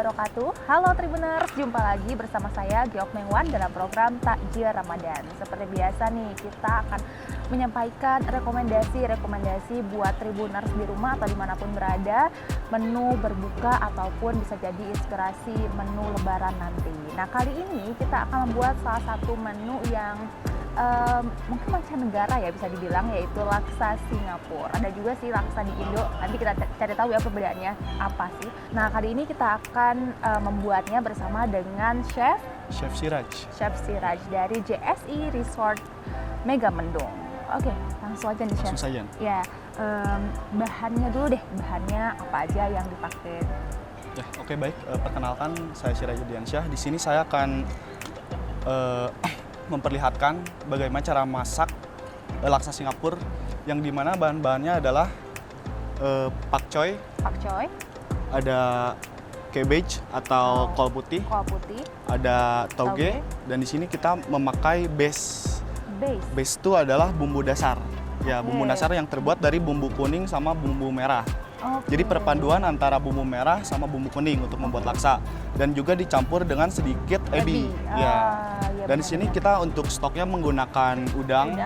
wabarakatuh. Halo Tribuners, jumpa lagi bersama saya Giok Mengwan dalam program Takjil Ramadan. Seperti biasa nih, kita akan menyampaikan rekomendasi buat Tribuners di rumah atau dimanapun berada, menu berbuka ataupun bisa jadi inspirasi menu lebaran nanti. Nah, kali ini kita akan membuat salah satu menu yang mungkin mancanegara ya bisa dibilang, yaitu laksa Singapura. Ada juga sih laksa di Indo, nanti kita cari tahu ya perbedaannya apa sih. Nah, kali ini kita akan membuatnya bersama dengan Chef Siraj dari JSI Resort Mega Mendung. Oke, langsung aja nih Chef. Langsung saja. Ya, bahannya dulu deh, bahannya apa aja yang dipakai. Ya, oke, baik. Perkenalkan, saya Siraj Diansyah. Di sini saya akan memperlihatkan bagaimana cara masak laksa Singapura, yang dimana bahan-bahannya adalah pakcoy, ada cabbage atau kol putih, ada toge, dan di sini kita memakai base. Base itu adalah bumbu dasar. Ya, bumbu dasar yang terbuat dari bumbu kuning sama bumbu merah. Jadi perpaduan antara bumbu merah sama bumbu kuning untuk membuat laksa, dan juga dicampur dengan sedikit ebi. Ya. Dan di sini kita untuk stoknya menggunakan udang.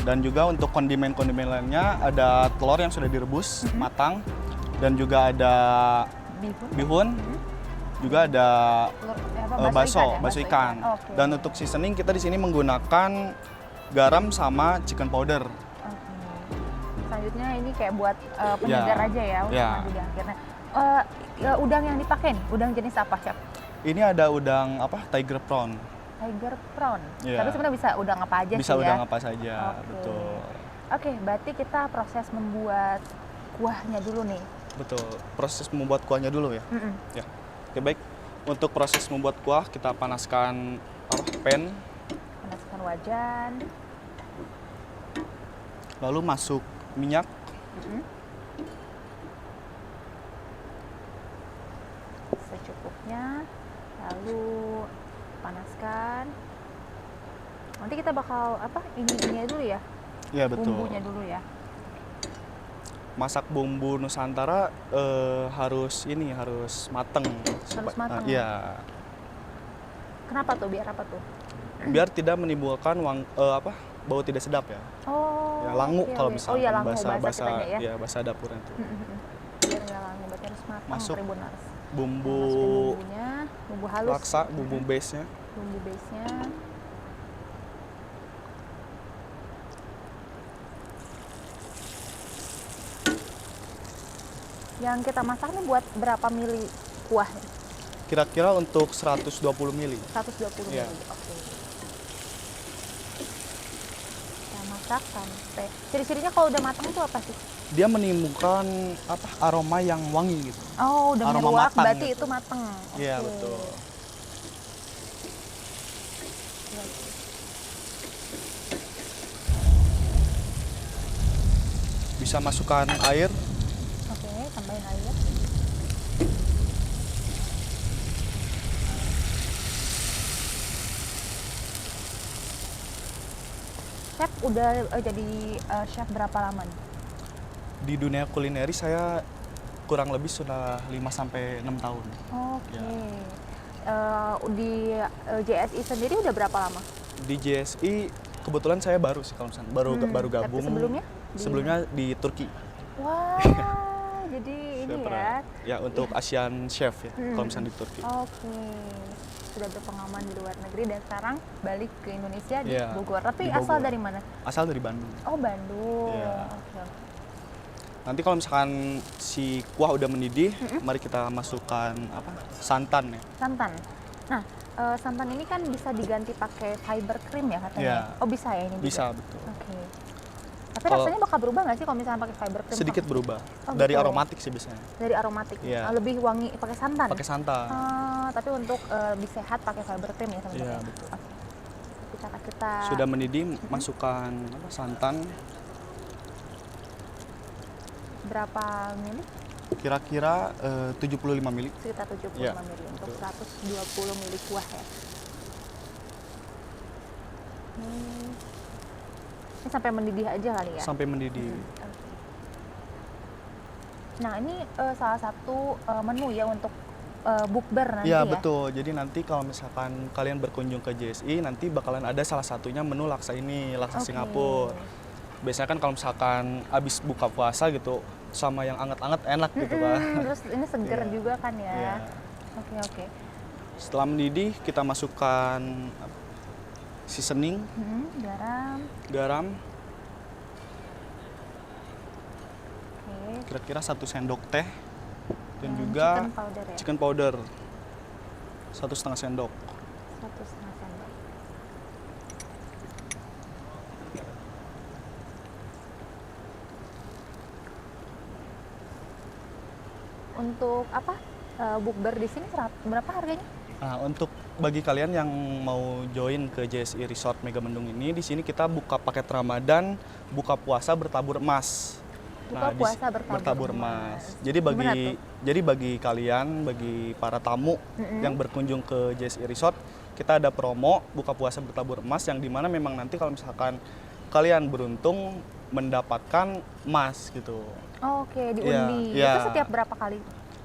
Dan juga untuk kondimen-kondimen lainnya ada telur yang sudah direbus matang, dan juga ada bihun, juga ada bakso ikan. Dan untuk seasoning kita di sini menggunakan garam sama chicken powder. Selanjutnya ini kayak buat penyegar aja ya untuk maju di akhirnya. Udang yang dipakai nih, udang jenis apa, Chef? Ini ada udang Tiger prawn. Tiger prawn. Tapi sebenarnya bisa udang apa aja sih ya? Bisa udang apa saja, betul. Oke, berarti kita proses membuat kuahnya dulu nih. Betul, proses membuat kuahnya dulu ya. Ya. Oke, baik. Untuk proses membuat kuah kita panaskan pan. Panaskan wajan. Lalu masuk minyak. Secukupnya. Lalu panaskan. Nanti kita bakal ini dulu ya? Iya, betul. Bumbunya dulu ya. Masak bumbu Nusantara harus mateng. Harus mateng. Iya. Kenapa tuh? Biar apa tuh? Biar tidak menimbulkan bau tidak sedap ya. Ya, langu kalau misalnya bahasa dapurnya itu. Biar nggak langu, berarti harus matang. Masuk Tribuners. Bumbu halus. Laksa, bumbu base-nya. Yang kita masak nih buat berapa mili kuahnya? Kira-kira untuk 120 mili. 120 mili, oke. Kita masak sampai... Ciri-cirinya kalau udah matang itu apa sih? Dia menimbulkan aroma yang wangi gitu. Oh, udah meruak, berarti gitu. Itu matang. Iya, betul. Bisa masukkan air. Oke, tambahin air. Chef udah jadi chef berapa lama nih? Di dunia kulineri saya kurang lebih sudah 5-6 tahun. Oke. Ya. Di JSI sendiri udah berapa lama? Di JSI kebetulan saya baru sih kalau misalnya baru gabung. Sebelumnya? Sebelumnya di Turki. Wah, jadi ini ya? Ya, untuk Asian Chef ya, kalau misalnya di Turki. Oke. Sudah berpengalaman di luar negeri dan sekarang balik ke Indonesia di Bogor. Tapi di Bogor. Asal dari mana? Asal dari Bandung. Oh, Bandung. Ya. Oke. Nanti kalau misalkan si kuah udah mendidih, mari kita masukkan santan ya. Santan. Nah, santan ini kan bisa diganti pakai fiber cream ya katanya. Ya. Oh, bisa ya ini? Bisa, betul. Oke. Tapi rasanya bakal berubah nggak sih kalau misalnya pakai fiber cream? Sedikit berubah. Dari gitu. Aromatik sih biasanya. Dari aromatik. Ya. Lebih wangi pakai santan. Pakai santan. Tapi untuk lebih sehat pakai fiber cream ya sebenarnya. Iya, betul. Oke. Kita sudah mendidih, masukkan santan. Berapa mili? Kira-kira 75 mili. Sekitar 75 mili untuk 120 mili kuah ya. Ini sampai mendidih aja kali ya? Sampai mendidih. Nah, ini salah satu menu ya untuk bukber nanti Iya ya? betul, jadi nanti kalau misalkan kalian berkunjung ke JSI, nanti bakalan ada salah satunya menu laksa ini, laksa Oke. Singapura. Biasanya kan kalau misalkan abis buka puasa gitu, sama yang anget-anget enak gitu kan. Terus ini seger Iya. juga kan ya? Iya. Oke, oke. Setelah mendidih, kita masukkan seasoning, Garam, garam, oke. kira-kira 1 sendok teh, dan Dan juga chicken powder ya? chicken powder 1,5 sendok. 1,5 sendok. Untuk apa? Bukber di sini berapa harganya? Nah, untuk bagi kalian yang mau join ke JSI Resort Mega Mendung ini, di sini kita buka paket Ramadan, buka puasa bertabur emas. Buka di- puasa bertabur emas. Jadi Gimana bagi tuh? bagi kalian, bagi para tamu yang berkunjung ke JSI Resort, kita ada promo buka puasa bertabur emas yang dimana memang nanti kalau misalkan kalian beruntung mendapatkan emas gitu. Oh, oke, Iya, diundi. iya. Itu setiap berapa kali?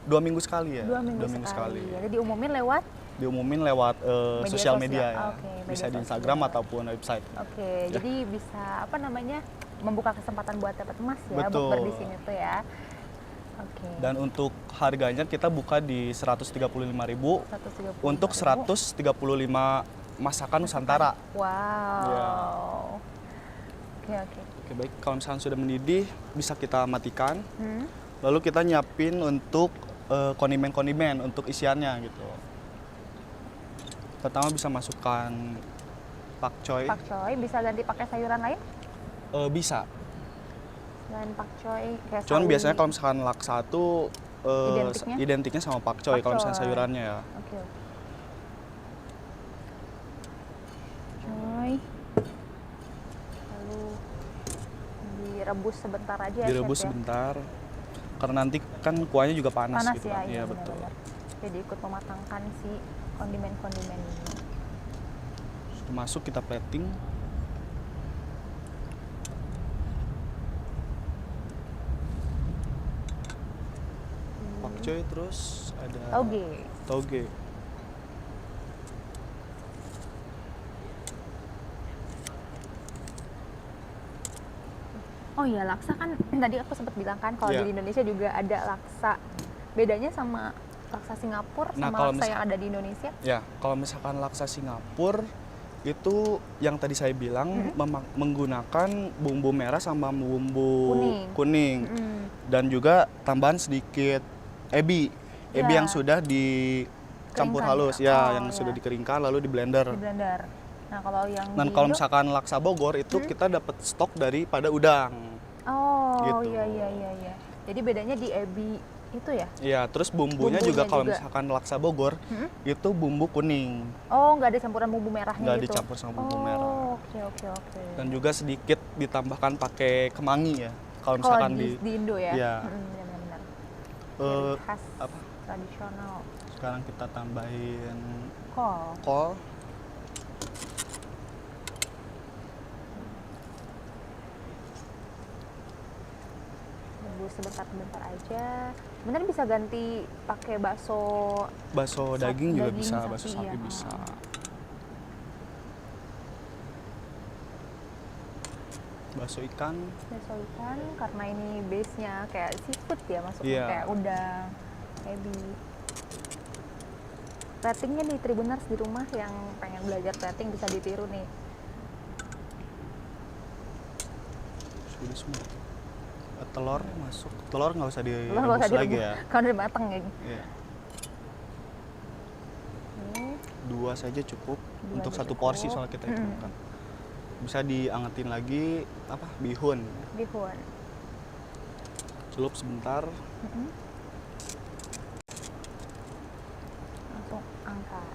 2 minggu sekali ya. 2 minggu, sekali. Jadi diumumin lewat? Diumumin lewat Media sosial sosial. media ya. Oke, media Bisa di sosial. Instagram ataupun website. Oke, Ya. jadi bisa apa namanya? Membuka kesempatan buat dapat emas ya, Betul. bukber di sini tuh ya. Oke. Dan untuk harganya kita buka di 135.000 135.000. untuk 135 masakan Nusantara. Wow. Ya. Oke, oke. Oke, baik. Kalau misalkan sudah mendidih, bisa kita matikan. Hmm. Lalu kita nyiapin untuk kondimen-kondimen untuk isiannya gitu. Pertama bisa masukkan pakcoy. Pakcoy bisa ganti pakai sayuran lain? Bisa. Selain pakcoy kayak Cuman sawi. biasanya kalau misalkan laksa itu Identiknya? identiknya sama pakcoy kalau misalnya Pakcoy. sayurannya ya. Oke, oke. Coy. Lalu direbus sebentar aja ya, Direbus Chef, ya? sebentar. Karena nanti kan kuahnya juga panas, Panas gitu ya, kan. iya Betul. benar-benar. Jadi ikut mematangkan si kondimen-kondimen ini. Sudah masuk kita plating. Pakcoy terus ada Toge. toge. Oh iya, laksa kan tadi aku sempat bilang kan kalau Iya. di Indonesia juga ada laksa. Bedanya sama laksa Singapura Nah, sama kalau laksa yang ada di Indonesia? Ya, kalau misalkan laksa Singapura itu yang tadi saya bilang menggunakan bumbu merah sama bumbu kuning. Mm. Dan juga tambahan sedikit ebi. Ebi Ya. yang sudah dicampur Keringkan halus ya? ya, Oh, yang ya. sudah dikeringkan lalu di blender. Di blender. Nah, kalau yang Dan di kalau Indo- misalkan laksa Bogor itu kita dapat stok daripada udang. Oh, gitu. iya iya iya iya. Jadi bedanya di ebi itu ya? Iya, terus bumbunya Bumbunya juga kalau juga. misalkan laksa Bogor itu bumbu kuning, Oh, nggak ada campuran bumbu merahnya nggak gitu. dicampur sama bumbu Oh, merah. oke oke oke. Dan juga sedikit ditambahkan pakai kemangi ya. Kalau Kalau misalkan di Indo ya? Iya. Benar-benar. eh, Khas apa? tradisional. Sekarang kita tambahin Kol. kol. Tunggu sebentar-sebentar aja. Bener bisa ganti pakai bakso Bakso daging juga daging bisa, sapi, bakso sapi ya. bisa. Bakso ikan, bakso ikan karena ini base-nya kayak seafood ya, masuknya Iya. kayak udang, ebi. Platingnya nih Tribuners di rumah yang pengen belajar plating bisa ditiru nih. sudah semua. Telur masuk. Telur nggak usah Lo nggak direbus usah lagi direbus, ya. kalau udah mateng ya. Iya. Oke. 2 saja cukup Dua untuk aja satu cukup. porsi soal kita itu kan. Bisa diangetin lagi apa? Bihun. Bihun. Celup sebentar. Langsung angkat.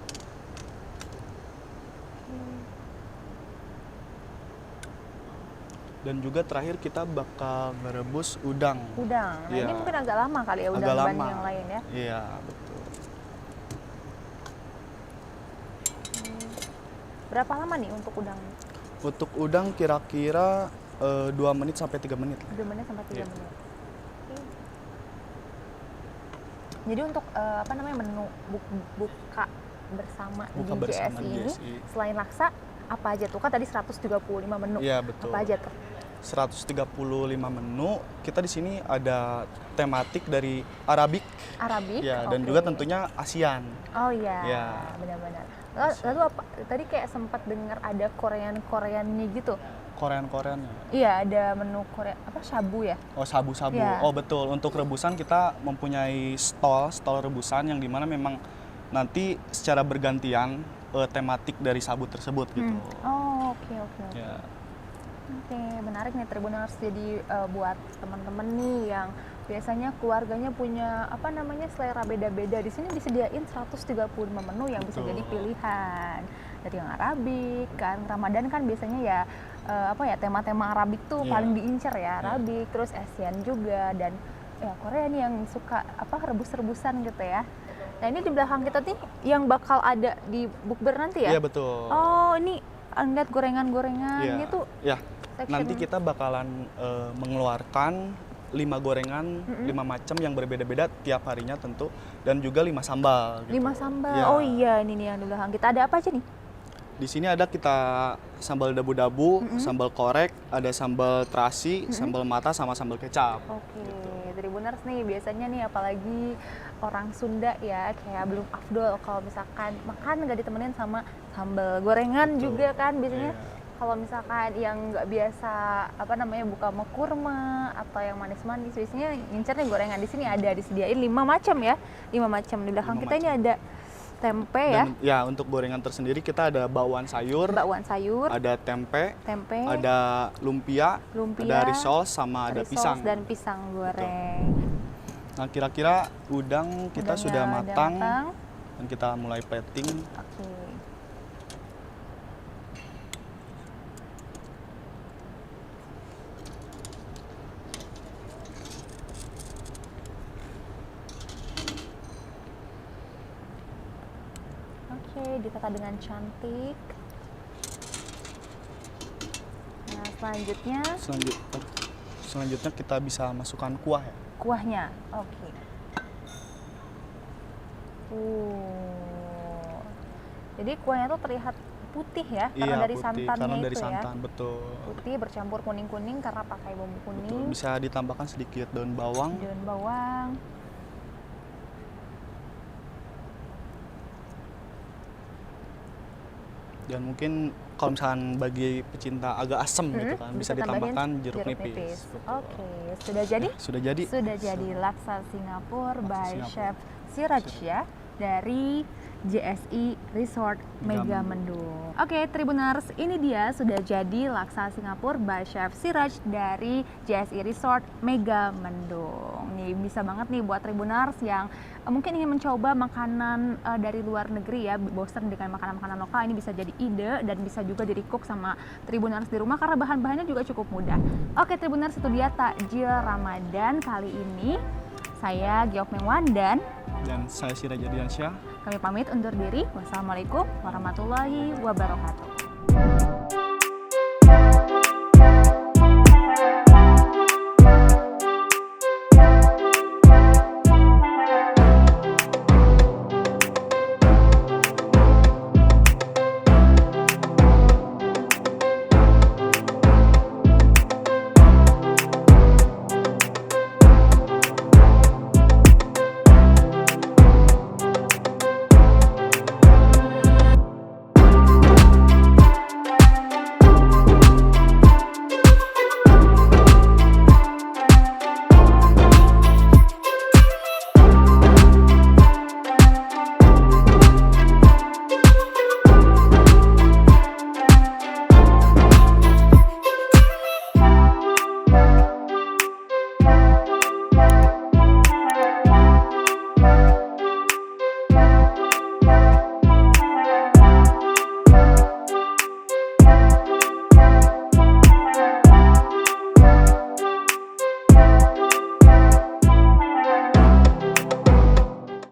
Dan juga terakhir kita bakal merebus udang. Udang. Nah, Iya. ini mungkin agak lama kali ya udang Agak dibanding lama. yang lain ya. Iya, betul. Berapa lama nih untuk udang? Untuk udang kira-kira 2 menit sampai 3 menit. 2 menit sampai 3 Iya. menit. Oke. Jadi untuk apa namanya menu buka bersama Buka di bersama GSI di ini GSI. selain laksa apa aja tuh? Kan tadi 135 menu. Iya, betul. Apa aja tuh? 135 menu. Kita di sini ada tematik dari Arabik, Arabik. ya, dan oke. juga tentunya ASEAN. Oh iya, Ya. benar-benar. Lalu apa? Tadi kayak sempat dengar ada Korean-Koreannya gitu. Korean-Korean. Iya, ada menu Korea apa shabu ya? Oh, sabu-sabu. Ya. Oh, betul. Untuk rebusan kita mempunyai stall rebusan yang dimana memang nanti secara bergantian tematik dari sabu tersebut gitu. Oh, oke. Ya. Oke, menarik nih Tribuners. Jadi buat teman-teman nih yang biasanya keluarganya punya apa namanya selera beda-beda, di sini disediain 135 menu yang bisa Betul. jadi pilihan. Dari yang Arabik kan, Ramadan kan biasanya ya apa ya tema-tema Arabik tuh Iya. paling diincar ya, Arabik, terus Asian juga dan ya Korea nih yang suka apa rebus-rebusan gitu ya. Nah, ini di belakang kita nih yang bakal ada di bukber nanti ya? Iya, betul. Oh, ini lihat gorengan-gorengan Iya. gitu. Ya. Section. Nanti kita bakalan mengeluarkan 5 gorengan, 5 macam yang berbeda-beda tiap harinya tentu, dan juga 5 sambal. Gitu. 5 sambal. Ya. Oh iya, ini nih yang di belakang kita. Ada apa aja nih? Di sini ada kita sambal dabu-dabu, sambal korek, ada sambal terasi, sambal mata, sama sambal kecap. Oke, Tribuners nih biasanya nih apalagi orang Sunda ya kayak belum afdol kalau misalkan makan nggak ditemenin sama sambal gorengan. Betul. Juga kan biasanya. Iya. Kalau misalkan yang nggak biasa apa namanya buka sama kurma atau yang manis-manis, biasanya ngincernya gorengan. Di sini ada disediain 5 macam ya, 5 macam. Di belakang 5 kita ini macam. ada tempe ya, Dan ya untuk gorengan tersendiri kita ada bakwan sayur, bakwan sayur, ada tempe, tempe, ada lumpia, lumpia, ada risol, sama ada risol pisang. dan pisang goreng. Nah, kira-kira udang kita Udangnya sudah udah matang matang. dan kita mulai plating. Oke. Oke, ditata dengan cantik. Nah, Selanjutnya kita bisa masukkan kuah ya. kuahnya. Oke. Jadi kuahnya tuh terlihat putih ya, karena Iya, dari putih, santannya karena itu dari ya. santan, betul. Putih bercampur kuning-kuning karena pakai bumbu Betul. kuning, Bisa ditambahkan sedikit daun bawang. daun bawang. Dan mungkin kalau misalkan bagi pecinta agak asam gitu kan, bisa tambahin ditambahkan jeruk nipis. Oke, sudah jadi? Sudah jadi. Sudah jadi laksa Singapura by Singapura. Chef Siraj ya dari JSI Resort Mega Mendung. Oke, Tribuners, ini dia sudah jadi laksa Singapura by Chef Siraj dari JSI Resort Mega Mendung. Nih bisa banget nih buat Tribuners yang mungkin ingin mencoba makanan dari luar negeri ya, bosan dengan makanan-makanan lokal, ini bisa jadi ide dan bisa juga jadi cook sama Tribuners di rumah karena bahan-bahannya juga cukup mudah. Oke, Tribuners, itu dia takjil Ramadan kali ini. Saya Giok Mengwan dan saya Siraj Ardiansyah. kami pamit undur diri. Wassalamualaikum warahmatullahi wabarakatuh.